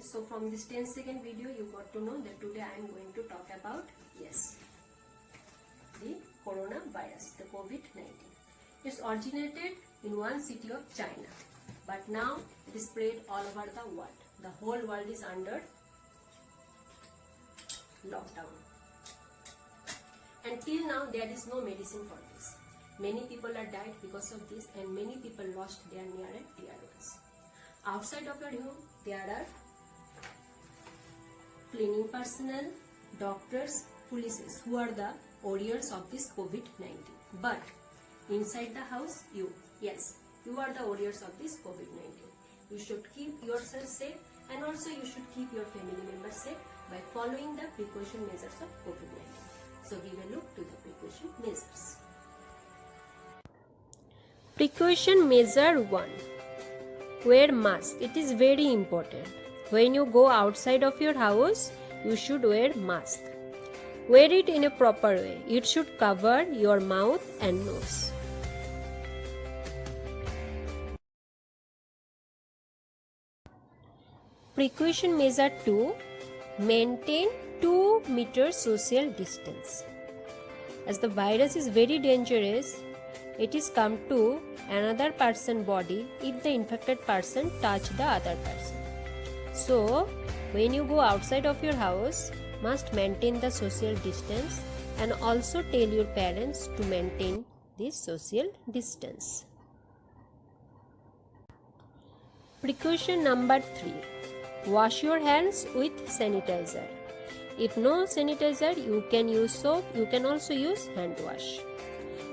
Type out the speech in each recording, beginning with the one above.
students, so from this 10-second video you got to know that today I am going to talk about the coronavirus, the COVID-19. It's originated in one city of China, but now it is spread all over the world. The whole world is under lockdown. Until now there is no medicine for this. Many people are died because of this, and many people lost their near and dear ones. Outside of your home there are cleaning personnel, doctors, police who are the warriors of this COVID-19. But inside the house, you are the warriors of this COVID-19. You should keep yourself safe, and also you should keep your family members safe by following the precaution measures of COVID-19. So give a look to the precaution measures. Precaution measure 1. Wear mask. It is very important. When you go outside of your house, you should wear mask. Wear it in a proper way. It should cover your mouth and nose. Precaution measure 2. Maintain 2 meters social distance. As the virus is very dangerous, it is come to another person's body if the infected person touch the other person. So, when you go outside of your house, must maintain the social distance, and also tell your parents to maintain this social distance. Precaution number 3. Wash your hands with sanitizer. If no sanitizer, you can use soap. You can also use hand wash.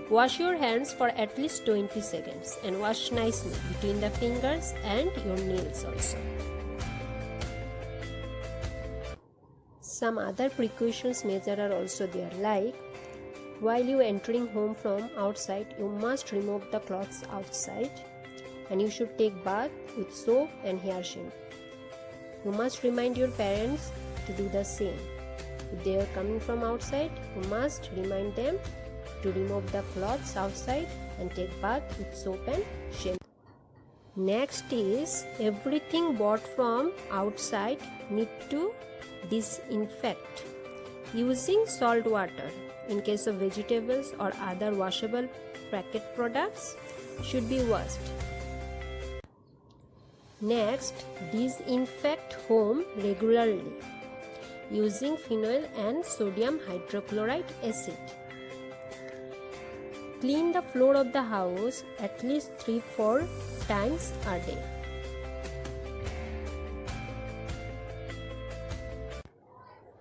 Wash your hands for at least 20 seconds and wash nicely between the fingers and your nails also. Some other precautions measures are also there, like while you entering home from outside, you must remove the clothes outside, and you should take bath with soap and hair shampoo. You must remind your parents to do the same. If they are coming from outside, you must remind them to remove the clothes outside and take bath with soap and shampoo. Next is everything bought from outside need to disinfect using salt water. In case of vegetables or other washable packet products should be washed. Next, disinfect home regularly using phenol and sodium hydrochloride acid. Clean the floor of the house at least 3-4 times a day.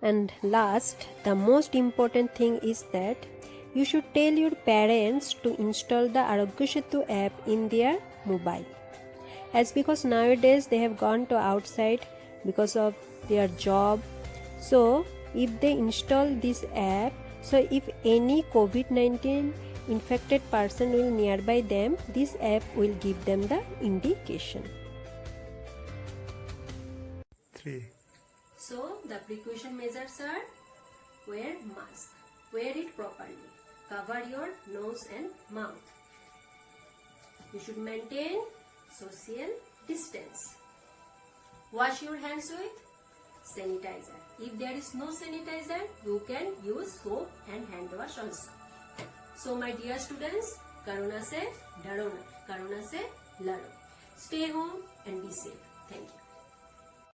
And last, the most important thing is that you should tell your parents to install the Arogya Setu app in their mobile. As because nowadays they have gone to outside because of their job. So if they install this app, so if any COVID-19 infected person will nearby them, this app will give them the indication. 3. So the precaution measures are: wear mask, wear it properly, cover your nose and mouth. You should maintain social distance. Wash your hands with sanitizer. If there is no sanitizer, you can use soap and hand wash also. So my dear students, Corona se डरो ना, Corona se लड़ो. Stay home and be safe. Thank you.